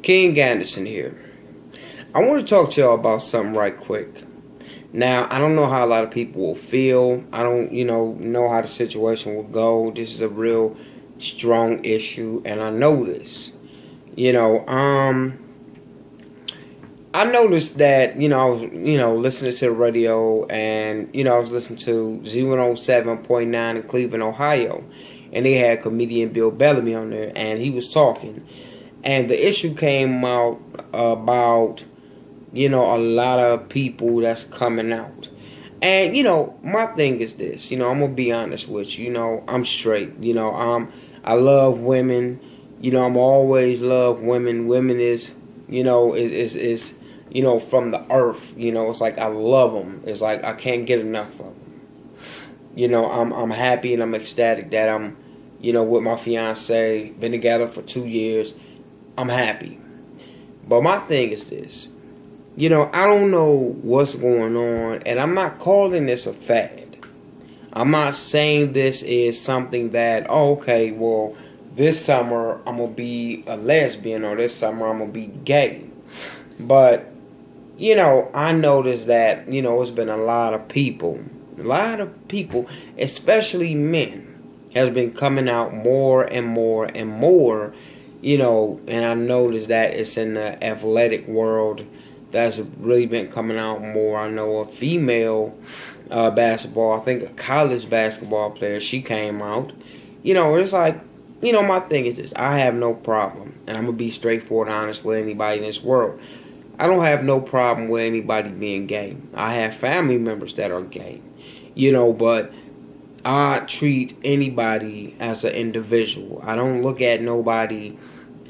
King Anderson here. I want to talk to y'all about something right quick. Now, I don't know how a lot of people will feel. I don't, know how the situation will go. This is a real strong issue, and I know this. I noticed that, I was, listening to the radio, and, I was listening to 107.9 in Cleveland, Ohio, and they had comedian Bill Bellamy on there, and he was talking. And the issue came out about, a lot of people that's coming out. And, my thing is this, I'm going to be honest with you, I'm straight, I love women, I'm always love women. Women is, is from the earth, it's like I love them. It's like I can't get enough of them. I'm happy and I'm ecstatic that I'm, with my fiance, been together for 2 years. I'm happy. But my thing is this. I don't know what's going on, and I'm not calling this a fad. I'm not saying this is something that, okay, well, this summer I'm going to be a lesbian, or this summer I'm going to be gay. But, I noticed that, it's been a lot of people, especially men, has been coming out more and more and more. And I noticed that it's in the athletic world that's really been coming out more. I know a female basketball, I think a college basketball player, she came out. It's like, my thing is this. I have no problem, and I'm going to be straightforward and honest with anybody in this world. I don't have no problem with anybody being gay. I have family members that are gay, but I treat anybody as an individual. I don't look at nobody,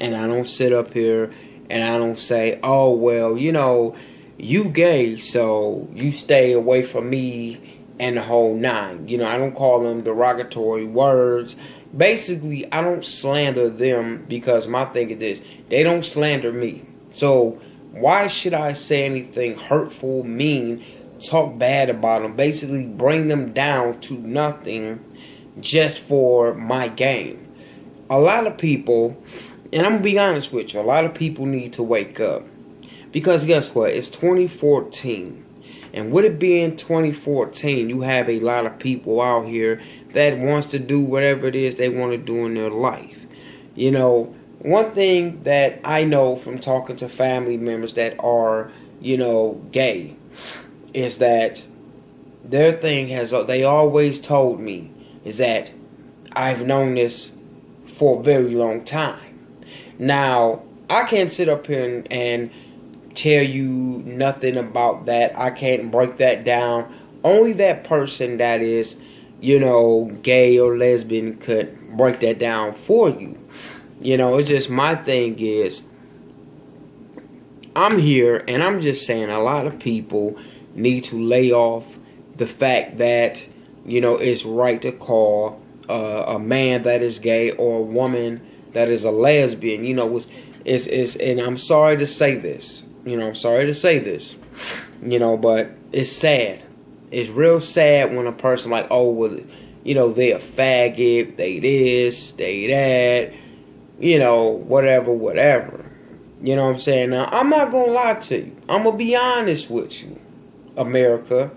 and I don't sit up here and I don't say, oh, well, you gay, so you stay away from me and the whole nine. I don't call them derogatory words. Basically, I don't slander them, because my thing is this. They don't slander me. So why should I say anything hurtful, mean, talk bad about them, basically bring them down to nothing just for my game? A lot of people, and I'm going to be honest with you, a lot of people need to wake up. Because guess what? It's 2014. And with it being 2014, you have a lot of people out here that wants to do whatever it is they want to do in their life. One thing that I know from talking to family members that are, gay, is that their thing they always told me is that I've known this for a very long time. Now, I can't sit up here and tell you nothing about that. I can't break that down. Only that person that is, gay or lesbian could break that down for you. It's just, my thing is, I'm here and I'm just saying a lot of people need to lay off the fact that, it's right to call a man that is gay or a woman that is a lesbian. It's and I'm sorry to say this. But it's sad. It's real sad when a person like, oh, well, they a faggot, they this, they that, whatever. You know what I'm saying? Now, I'm not going to lie to you. I'm going to be honest with you, America.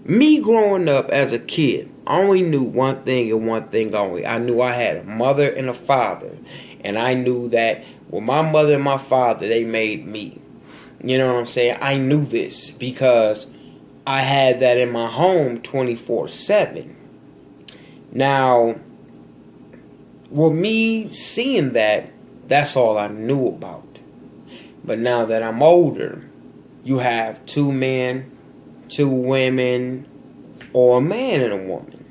Me growing up as a kid, I only knew one thing and one thing only. I knew I had a mother and a father. And I knew that, well, my mother and my father, they made me. You know what I'm saying? I knew this because I had that in my home 24/7. Now, with me seeing that, that's all I knew about. But now that I'm older, you have 2 men, 2 women, or a man and a woman.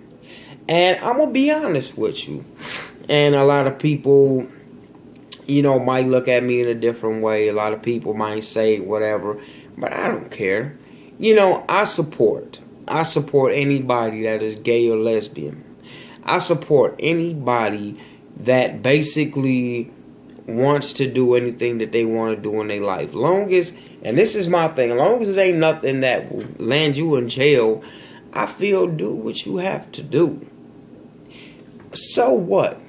And I'm going to be honest with you. And a lot of people, might look at me in a different way. A lot of people might say whatever. But I don't care. I support anybody that is gay or lesbian. I support anybody that basically wants to do anything that they want to do in their life. Long as, and this is my thing, as long as it ain't nothing that will land you in jail, I feel do what you have to do. So what?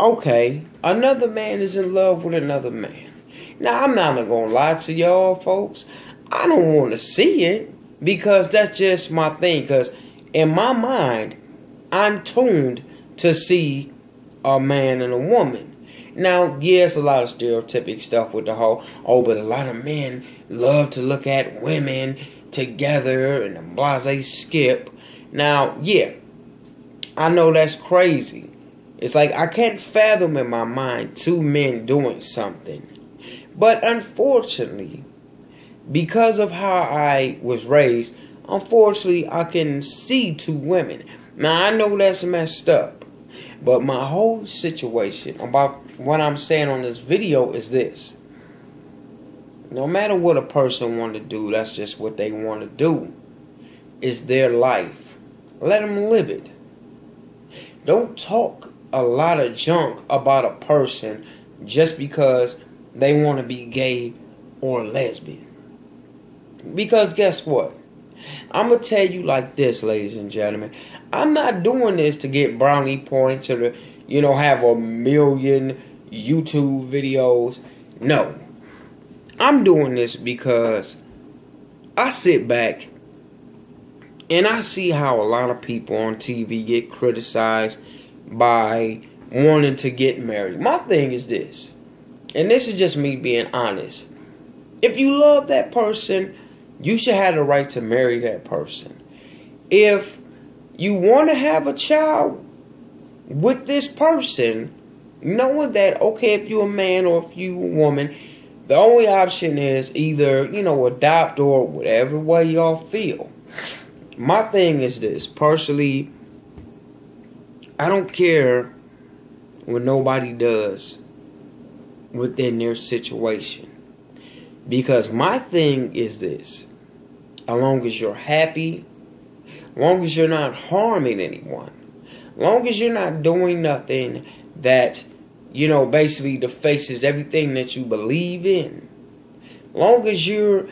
Okay, another man is in love with another man. Now, I'm not gonna lie to y'all, folks. I don't want to see it because that's just my thing. Because in my mind, I'm tuned to see a man and a woman. Now, yes, a lot of stereotypic stuff with the whole, oh, but a lot of men love to look at women together and the blase skip. Now, yeah, I know that's crazy. It's like I can't fathom in my mind two men doing something. But unfortunately, because of how I was raised, unfortunately, I can see two women. Now, I know that's messed up. But my whole situation about what I'm saying on this video is this. No matter what a person want to do, that's just what they want to do. It's their life. Let them live it. Don't talk a lot of junk about a person just because they want to be gay or lesbian. Because guess what? I'm going to tell you like this, ladies and gentlemen. I'm not doing this to get brownie points or to, have a million YouTube videos. No. I'm doing this because I sit back and I see how a lot of people on TV get criticized by wanting to get married. My thing is this, and this is just me being honest. If you love that person, you should have the right to marry that person. If you want to have a child with this person, knowing that, okay, if you're a man or if you're a woman, the only option is either, adopt or whatever way y'all feel. My thing is this. Personally, I don't care what nobody does within their situation. Because my thing is this. As long as you're happy, as long as you're not harming anyone, as long as you're not doing nothing that, basically defaces everything that you believe in, as long as you're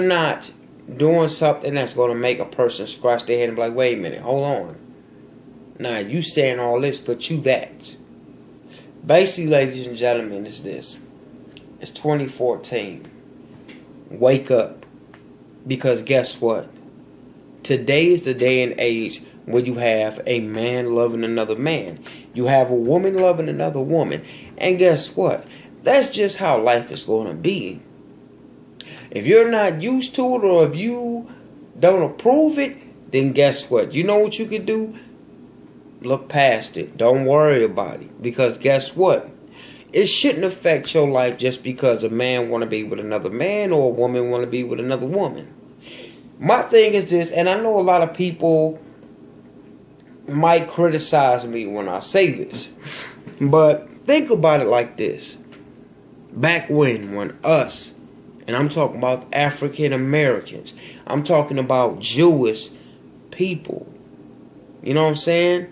not doing something that's going to make a person scratch their head and be like, wait a minute, hold on. Nah, you saying all this, but you that. Basically, ladies and gentlemen, it's this. It's 2014. Wake up. Because guess what? Today is the day and age where you have a man loving another man. You have a woman loving another woman. And guess what? That's just how life is going to be. If you're not used to it or if you don't approve it, then guess what? You know what you can do? Look past it. Don't worry about it. Because guess what? It shouldn't affect your life just because a man want to be with another man or a woman want to be with another woman. My thing is this, and I know a lot of people might criticize me when I say this, but think about it like this. Back when us, and I'm talking about African Americans, I'm talking about Jewish people, you know what I'm saying?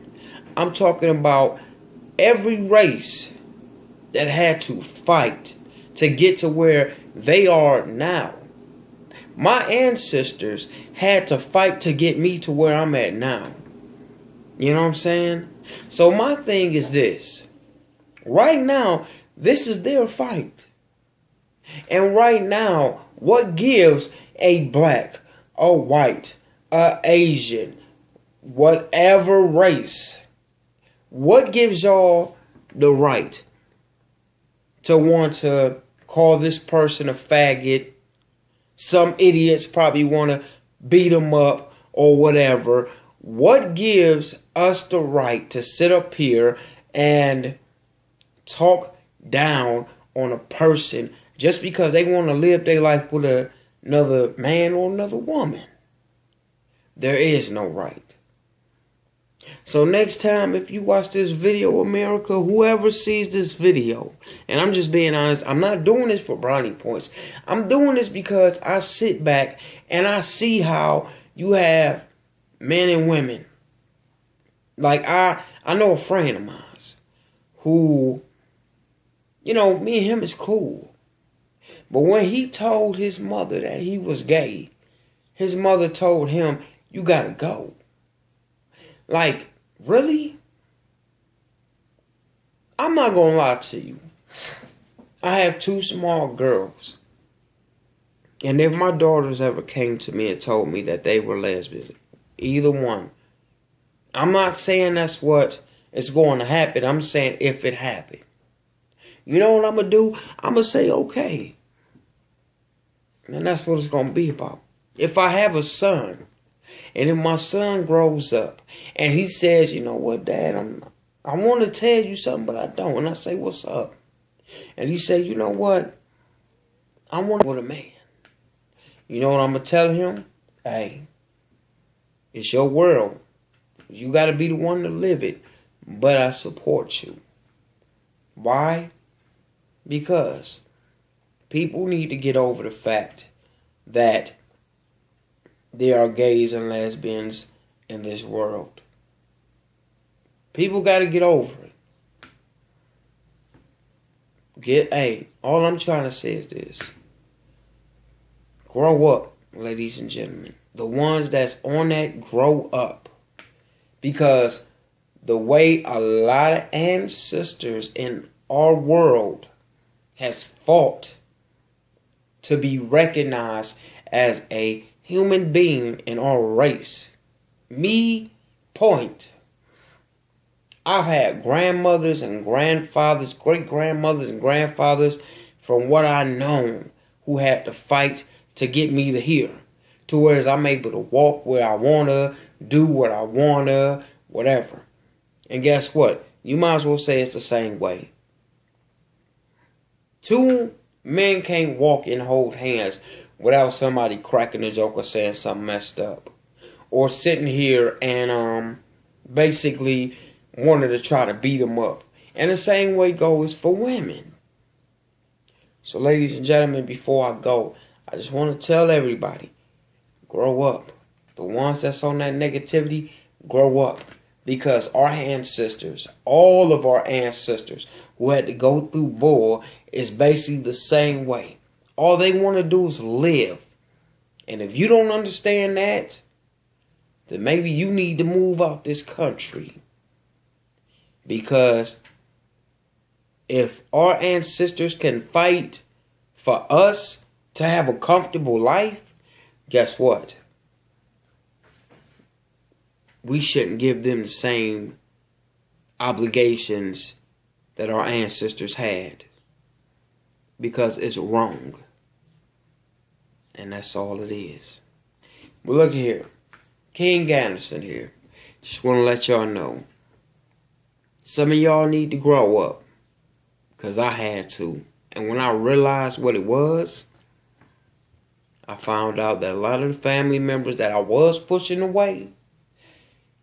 I'm talking about every race that had to fight to get to where they are now. My ancestors had to fight to get me to where I'm at now. You know what I'm saying? So my thing is this. Right now, this is their fight. And right now, what gives a black, a white, a Asian, whatever race, what gives y'all the right to want to call this person a faggot? Some idiots probably want to beat them up or whatever. What gives us the right to sit up here and talk down on a person just because they want to live their life with another man or another woman? There is no right. So next time, if you watch this video, America, whoever sees this video, and I'm just being honest, I'm not doing this for brownie points. I'm doing this because I sit back and I see how you have men and women. Like, I know a friend of mine who, me and him is cool. But when he told his mother that he was gay, his mother told him, you gotta go. Like, really? I'm not gonna lie to you. I have 2 small girls. And if my daughters ever came to me and told me that they were lesbians, either one, I'm not saying that's what is going to happen. I'm saying if it happened. You know what I'm going to do? I'm going to say, okay. And that's what it's going to be about. If I have a son, and if my son grows up, and he says, you know what, Dad, I want to tell you something, but I don't. And I say, what's up? And he say, you know what? I want to with a man. You know what I'm going to tell him? Hey, it's your world. You got to be the one to live it. But I support you. Why? Because people need to get over the fact that there are gays and lesbians in this world. People got to get over it. All I'm trying to say is this. Grow up, ladies and gentlemen. The ones that's on that, grow up. Because the way a lot of ancestors in our world has fought to be recognized as a human being in our race. Me, point. I've had grandmothers and grandfathers, great-grandmothers and grandfathers, from what I know, who had to fight to get me to here. To where I'm able to walk where I want to, do what I want to, whatever. And guess what? You might as well say it's the same way. 2 men can't walk and hold hands without somebody cracking a joke or saying something messed up. Or sitting here and basically wanted to try to beat them up. And the same way goes for women. So ladies and gentlemen, before I go, I just want to tell everybody, grow up. The ones that's on that negativity, grow up. Because our ancestors, all of our ancestors who had to go through war, is basically the same way. All they want to do is live. And if you don't understand that, then maybe you need to move out this country. Because if our ancestors can fight for us to have a comfortable life, guess what? We shouldn't give them the same obligations that our ancestors had. Because it's wrong. And that's all it is. But look here. King Anderson here. Just want to let y'all know. Some of y'all need to grow up. Because I had to. And when I realized what it was, I found out that a lot of the family members that I was pushing away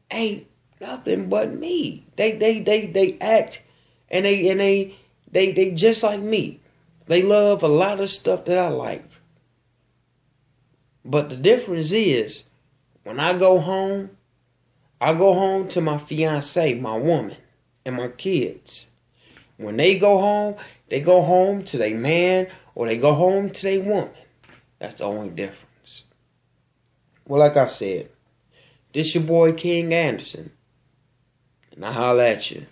ain't nothing but me. They act and they just like me. They love a lot of stuff that I like. But the difference is, when I go home to my fiance, my woman, and my kids. When they go home to their man, or they go home to their woman. That's the only difference. Well, like I said, this your boy King Anderson. And I holla at you.